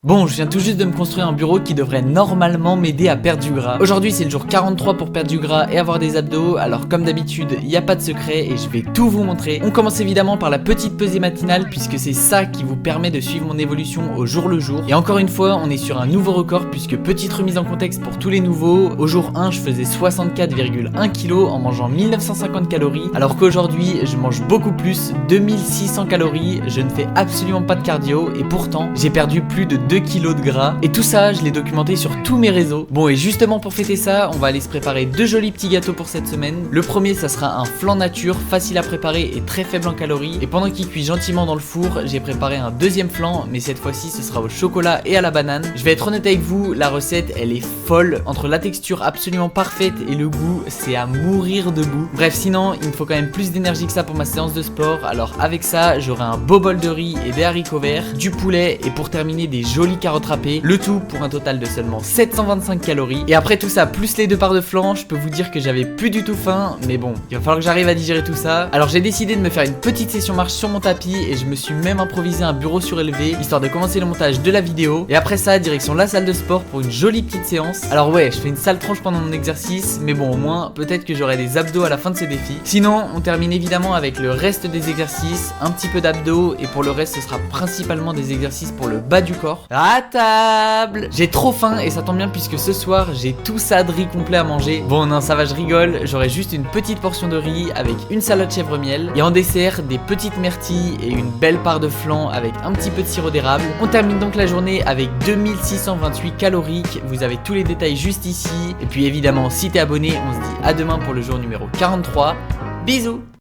Bon, je viens tout juste de me construire un bureau qui devrait normalement m'aider à perdre du gras. Aujourd'hui c'est le jour 43 pour perdre du gras et avoir des abdos, alors comme d'habitude, il n'y a pas de secret et je vais tout vous montrer. On commence évidemment par la petite pesée matinale puisque c'est ça qui vous permet de suivre mon évolution au jour le jour. Et encore une fois, on est sur un nouveau record puisque petite remise en contexte pour tous les nouveaux. Au jour 1, je faisais 64,1 kg en mangeant 1950 calories, alors qu'aujourd'hui, je mange beaucoup plus, 2600 calories, je ne fais absolument pas de cardio et pourtant, j'ai perdu plus de 2 kilos de gras. Et tout ça, je l'ai documenté sur tous mes réseaux. Bon, et justement pour fêter ça, on va aller se préparer deux jolis petits gâteaux pour cette semaine. Le premier, ça sera un flan nature, facile à préparer et très faible en calories. Et pendant qu'il cuit gentiment dans le four, j'ai préparé un deuxième flan, mais cette fois-ci, ce sera au chocolat et à la banane. Je vais être honnête avec vous, la recette, elle est folle. Entre la texture absolument parfaite et le goût, c'est à mourir debout. Bref, sinon, il me faut quand même plus d'énergie que ça pour ma séance de sport. Alors avec ça, j'aurai un beau bol de riz et des haricots verts, du poulet et pour terminer des jolies carottes râpées, le tout pour un total de seulement 725 calories. Et après tout ça, plus les deux parts de flan, je peux vous dire que j'avais plus du tout faim, mais bon, il va falloir que j'arrive à digérer tout ça. Alors j'ai décidé de me faire une petite session marche sur mon tapis et je me suis même improvisé un bureau surélevé, histoire de commencer le montage de la vidéo. Et après ça, direction la salle de sport pour une jolie petite séance. Alors ouais, je fais une sale tronche pendant mon exercice, mais bon, au moins, peut-être que j'aurai des abdos à la fin de ce défi. Sinon, on termine évidemment avec le reste des exercices, un petit peu d'abdos, et pour le reste, ce sera principalement des exercices pour le bas du corps. À table! J'ai trop faim et ça tombe bien puisque ce soir, j'ai tout ça de riz complet à manger. Bon, non, ça va, je rigole, j'aurai juste une petite portion de riz avec une salade chèvre miel, et en dessert, des petites myrtilles et une belle part de flan avec un petit peu de sirop d'érable. On termine donc la journée avec 2628 caloriques, vous avez tous les détails juste ici, et puis évidemment, si t'es abonné, on se dit à demain pour le jour numéro 43. Bisous!